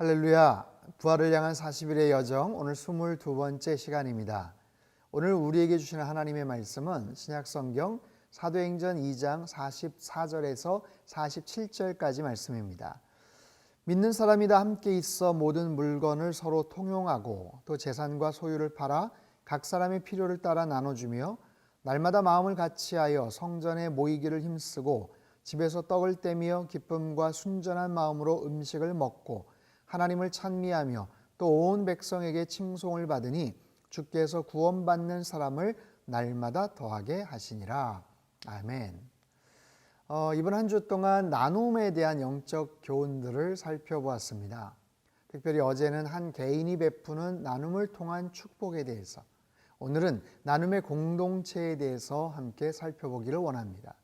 할렐루야, 부활을 향한 40일의 여정, 오늘 22번째 시간입니다. 오늘 우리에게 주시는 하나님의 말씀은 신약성경 사도행전 2장 44절에서 47절까지 말씀입니다. 믿는 사람이 다 함께 있어 모든 물건을 서로 통용하고 또 재산과 소유를 팔아 각 사람의 필요를 따라 나눠주며 날마다 마음을 같이하여 성전에 모이기를 힘쓰고 집에서 떡을 떼며 기쁨과 순전한 마음으로 음식을 먹고 하나님을 찬미하며 또 온 백성에게 칭송을 받으니 주께서 구원받는 사람을 날마다 더하게 하시니라. 아멘. 이번 한 주 동안 나눔에 대한 영적 교훈들을 살펴보았습니다. 특별히 어제는 한 개인이 베푸는 나눔을 통한 축복에 대해서, 오늘은 나눔의 공동체에 대해서 함께 살펴보기를 원합니다.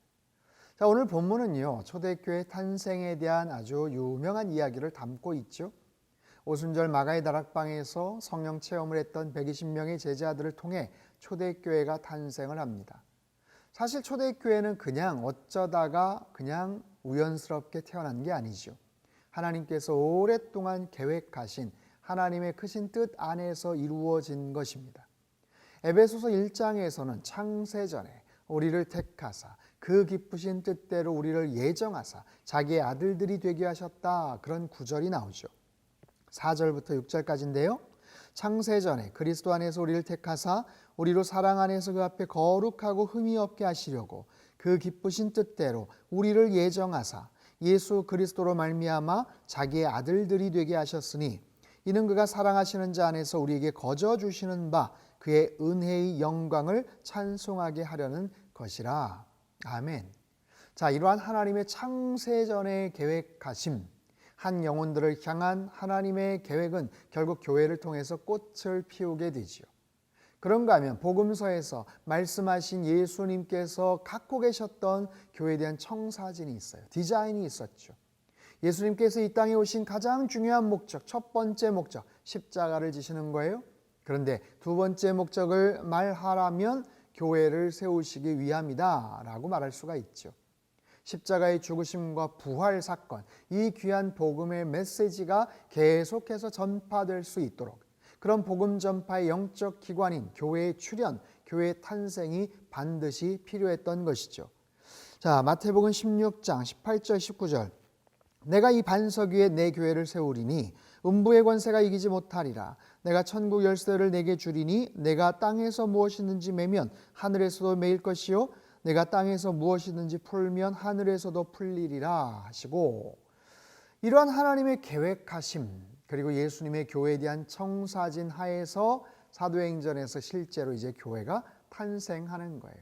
자, 오늘 본문은요, 초대교회 탄생에 대한 아주 유명한 이야기를 담고 있죠. 오순절 마가의 다락방에서 성령 체험을 했던 120명의 제자들을 통해 초대교회가 탄생을 합니다. 사실 초대교회는 그냥 어쩌다가 그냥 우연스럽게 태어난 게 아니죠. 하나님께서 오랫동안 계획하신 하나님의 크신 뜻 안에서 이루어진 것입니다. 에베소서 1장에서는 창세전에 우리를 택하사 그 기쁘신 뜻대로 우리를 예정하사 자기의 아들들이 되게 하셨다, 그런 구절이 나오죠. 4절부터 6절까지인데요. 창세전에 그리스도 안에서 우리를 택하사 우리로 사랑 안에서 그 앞에 거룩하고 흠이 없게 하시려고 그 기쁘신 뜻대로 우리를 예정하사 예수 그리스도로 말미암아 자기의 아들들이 되게 하셨으니 이는 그가 사랑하시는 자 안에서 우리에게 거저 주시는 바 그의 은혜의 영광을 찬송하게 하려는 것이라. 아멘. 자, 이러한 하나님의 창세전의 계획하심, 한 영혼들을 향한 하나님의 계획은 결국 교회를 통해서 꽃을 피우게 되지요. 그런가 하면 복음서에서 말씀하신 예수님께서 갖고 계셨던 교회에 대한 청사진이 있어요. 디자인이 있었죠. 예수님께서 이 땅에 오신 가장 중요한 목적, 첫 번째 목적, 십자가를 지시는 거예요. 그런데 두 번째 목적을 말하라면 교회를 세우시기 위함이다 라고 말할 수가 있죠. 십자가의 죽으심과 부활 사건, 이 귀한 복음의 메시지가 계속해서 전파될 수 있도록 그런 복음 전파의 영적 기관인 교회의 출현, 교회의 탄생이 반드시 필요했던 것이죠. 자, 마태복음 16장 18절 19절. 내가 이 반석 위에 내 교회를 세우리니 음부의 권세가 이기지 못하리라. 내가 천국 열쇠를 내게 주리니 내가 땅에서 무엇이든지 매면 하늘에서도 매일 것이요 내가 땅에서 무엇이든지 풀면 하늘에서도 풀리리라 하시고, 이러한 하나님의 계획하심 그리고 예수님의 교회에 대한 청사진 하에서 사도행전에서 실제로 이제 교회가 탄생하는 거예요.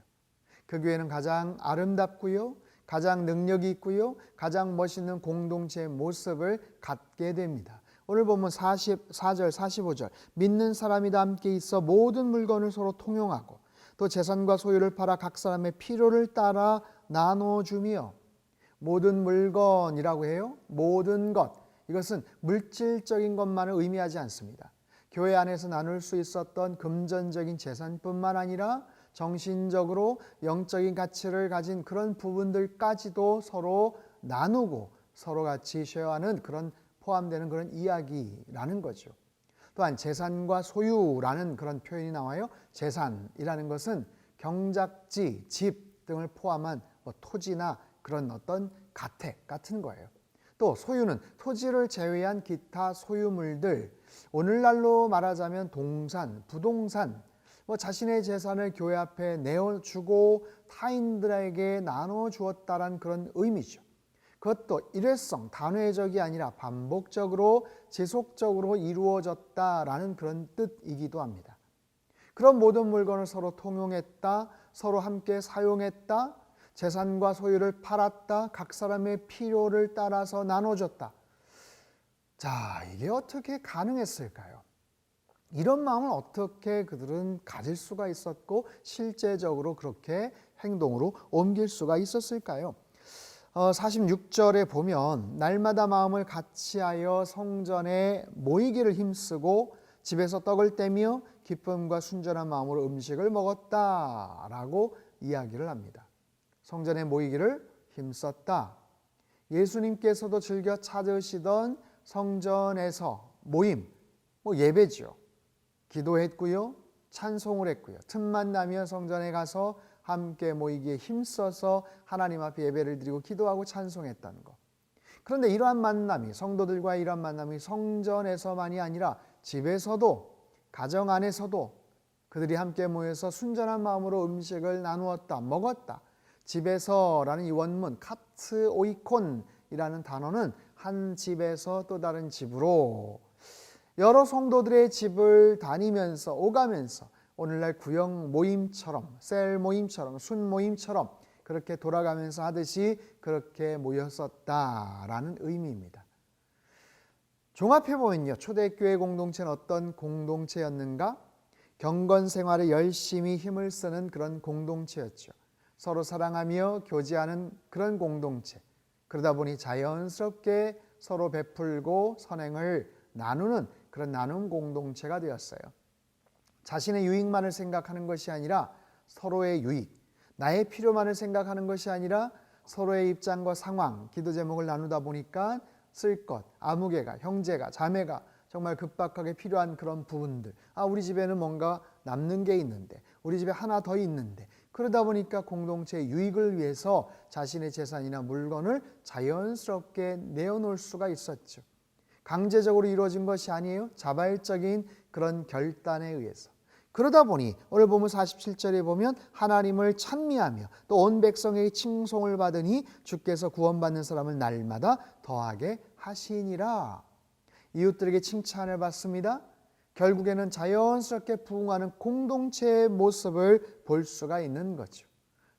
그 교회는 가장 아름답고요, 가장 능력이 있고요, 가장 멋있는 공동체의 모습을 갖게 됩니다. 오늘 보면 44절 45절 믿는 사람이 다 함께 있어 모든 물건을 서로 통용하고 또 재산과 소유를 팔아 각 사람의 필요를 따라 나눠주며, 모든 물건이라고 해요. 모든 것, 이것은 물질적인 것만을 의미하지 않습니다. 교회 안에서 나눌 수 있었던 금전적인 재산뿐만 아니라 정신적으로 영적인 가치를 가진 그런 부분들까지도 서로 나누고 서로 같이 쉐어하는 그런 포함되는 그런 이야기라는 거죠. 또한 재산과 소유라는 그런 표현이 나와요. 재산이라는 것은 경작지, 집 등을 포함한 토지나 그런 어떤 가택 같은 거예요. 또 소유는 토지를 제외한 기타 소유물들, 오늘날로 말하자면 동산, 부동산, 자신의 재산을 교회 앞에 내어주고 타인들에게 나눠주었다라는 그런 의미죠. 그것도 일회성, 단회적이 아니라 반복적으로 지속적으로 이루어졌다라는 그런 뜻이기도 합니다. 그런 모든 물건을 서로 통용했다, 서로 함께 사용했다, 재산과 소유를 팔았다, 각 사람의 필요를 따라서 나눠줬다. 자, 이게 어떻게 가능했을까요? 이런 마음을 어떻게 그들은 가질 수가 있었고 실제적으로 그렇게 행동으로 옮길 수가 있었을까요? 46절에 보면 날마다 마음을 같이하여 성전에 모이기를 힘쓰고 집에서 떡을 떼며 기쁨과 순전한 마음으로 음식을 먹었다라고 이야기를 합니다. 성전에 모이기를 힘썼다. 예수님께서도 즐겨 찾으시던 성전에서 모임, 예배죠. 기도했고요. 찬송을 했고요. 틈만 나면 성전에 가서 함께 모이기에 힘써서 하나님 앞에 예배를 드리고 기도하고 찬송했다는 것. 그런데 이러한 만남이, 성도들과의 이러한 만남이 성전에서만이 아니라 집에서도, 가정 안에서도 그들이 함께 모여서 순전한 마음으로 음식을 나누었다, 먹었다. 집에서라는 이 원문 카트 오이콘이라는 단어는 한 집에서 또 다른 집으로 여러 성도들의 집을 다니면서 오가면서 오늘날 구역 모임처럼, 셀 모임처럼, 순 모임처럼 그렇게 돌아가면서 하듯이 그렇게 모였었다라는 의미입니다. 종합해보면요, 초대교회 공동체는 어떤 공동체였는가? 경건 생활에 열심히 힘을 쓰는 그런 공동체였죠. 서로 사랑하며 교제하는 그런 공동체. 그러다 보니 자연스럽게 서로 베풀고 선행을 나누는 그런 나눔 공동체가 되었어요. 자신의 유익만을 생각하는 것이 아니라 서로의 유익, 나의 필요만을 생각하는 것이 아니라 서로의 입장과 상황, 기도 제목을 나누다 보니까 쓸 것, 아무개가, 형제가, 자매가 정말 급박하게 필요한 그런 부분들. 우리 집에는 뭔가 남는 게 있는데, 우리 집에 하나 더 있는데, 그러다 보니까 공동체의 유익을 위해서 자신의 재산이나 물건을 자연스럽게 내어놓을 수가 있었죠. 강제적으로 이루어진 것이 아니에요. 자발적인 그런 결단에 의해서. 그러다 보니 오늘 본문 47절에 보면 하나님을 찬미하며 또 온 백성에게 칭송을 받으니 주께서 구원받는 사람을 날마다 더하게 하시니라. 이웃들에게 칭찬을 받습니다. 결국에는 자연스럽게 부흥하는 공동체의 모습을 볼 수가 있는 거죠.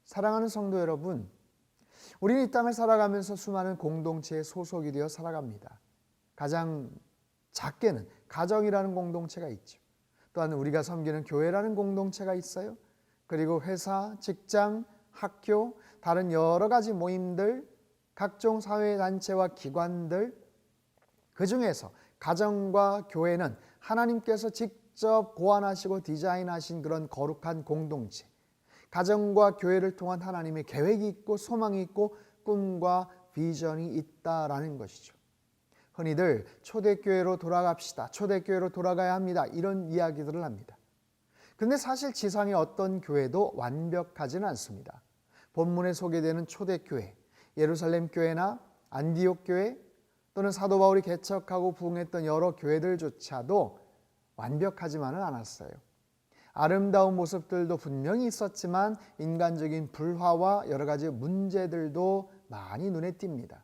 사랑하는 성도 여러분, 우리는 이 땅을 살아가면서 수많은 공동체에 소속이 되어 살아갑니다. 가장 작게는 가정이라는 공동체가 있죠. 또한 우리가 섬기는 교회라는 공동체가 있어요. 그리고 회사, 직장, 학교, 다른 여러 가지 모임들, 각종 사회단체와 기관들, 그 중에서 가정과 교회는 하나님께서 직접 고안하시고 디자인하신 그런 거룩한 공동체, 가정과 교회를 통한 하나님의 계획이 있고 소망이 있고 꿈과 비전이 있다라는 것이죠. 흔히들 초대교회로 돌아갑시다, 초대교회로 돌아가야 합니다, 이런 이야기들을 합니다. 그런데 사실 지상의 어떤 교회도 완벽하지는 않습니다. 본문에 소개되는 초대교회, 예루살렘 교회나 안디옥 교회 또는 사도 바울이 개척하고 부흥했던 여러 교회들조차도 완벽하지만은 않았어요. 아름다운 모습들도 분명히 있었지만 인간적인 불화와 여러 가지 문제들도 많이 눈에 띕니다.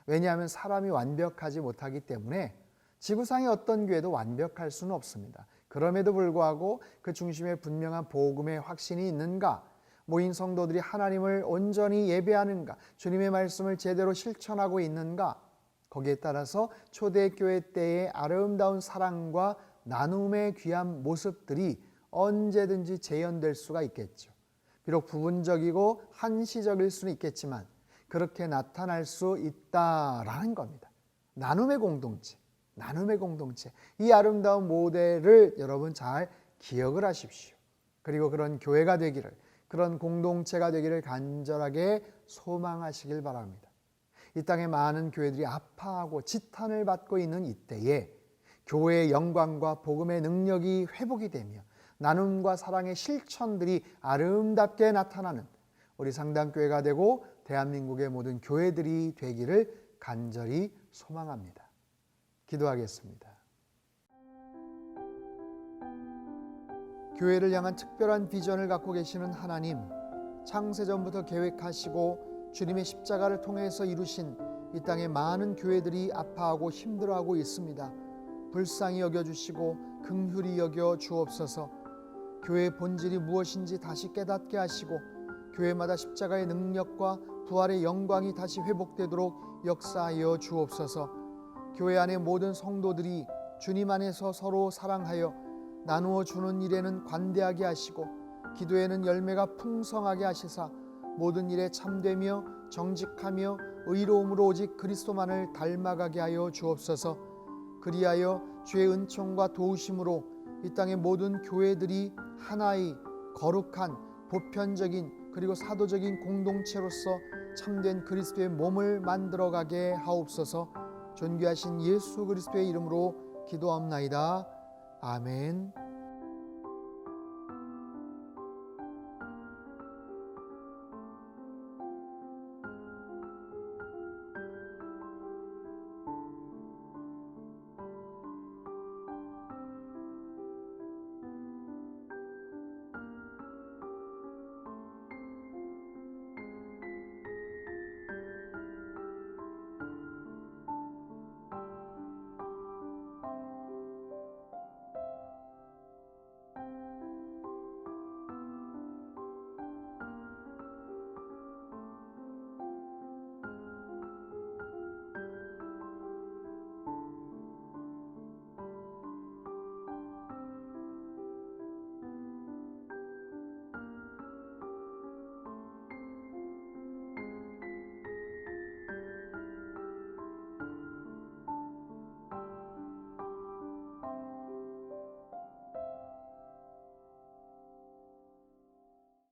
왜냐하면 사람이 완벽하지 못하기 때문에 지구상의 어떤 교회도 완벽할 수는 없습니다. 그럼에도 불구하고 그 중심에 분명한 복음의 확신이 있는가? 모인 성도들이 하나님을 온전히 예배하는가? 주님의 말씀을 제대로 실천하고 있는가? 거기에 따라서 초대교회 때의 아름다운 사랑과 나눔의 귀한 모습들이 언제든지 재현될 수가 있겠죠. 비록 부분적이고 한시적일 수는 있겠지만 그렇게 나타날 수 있다라는 겁니다. 나눔의 공동체, 나눔의 공동체. 이 아름다운 모델을 여러분 잘 기억을 하십시오. 그리고 그런 교회가 되기를, 그런 공동체가 되기를 간절하게 소망하시길 바랍니다. 이 땅에 많은 교회들이 아파하고 지탄을 받고 있는 이때에 교회의 영광과 복음의 능력이 회복이 되며 나눔과 사랑의 실천들이 아름답게 나타나는 우리 상당교회가 되고 대한민국의 모든 교회들이 되기를 간절히 소망합니다. 기도하겠습니다. 교회를 향한 특별한 비전을 갖고 계시는 하나님, 창세전부터 계획하시고 주님의 십자가를 통해서 이루신 이 땅의 많은 교회들이 아파하고 힘들어하고 있습니다. 불쌍히 여겨주시고 긍휼히 여겨 주옵소서. 교회의 본질이 무엇인지 다시 깨닫게 하시고 교회마다 십자가의 능력과 부활의 영광이 다시 회복되도록 역사하여 주옵소서. 교회 안의 모든 성도들이 주님 안에서 서로 사랑하여 나누어 주는 일에는 관대하게 하시고 기도에는 열매가 풍성하게 하시사 모든 일에 참되며 정직하며 의로움으로 오직 그리스도만을 닮아가게 하여 주옵소서. 그리하여 주의 은총과 도우심으로 이 땅의 모든 교회들이 하나의 거룩한 보편적인 그리고 사도적인 공동체로서 참된 그리스도의 몸을 만들어가게 하옵소서. 존귀하신 예수 그리스도의 이름으로 기도합나이다. 아멘.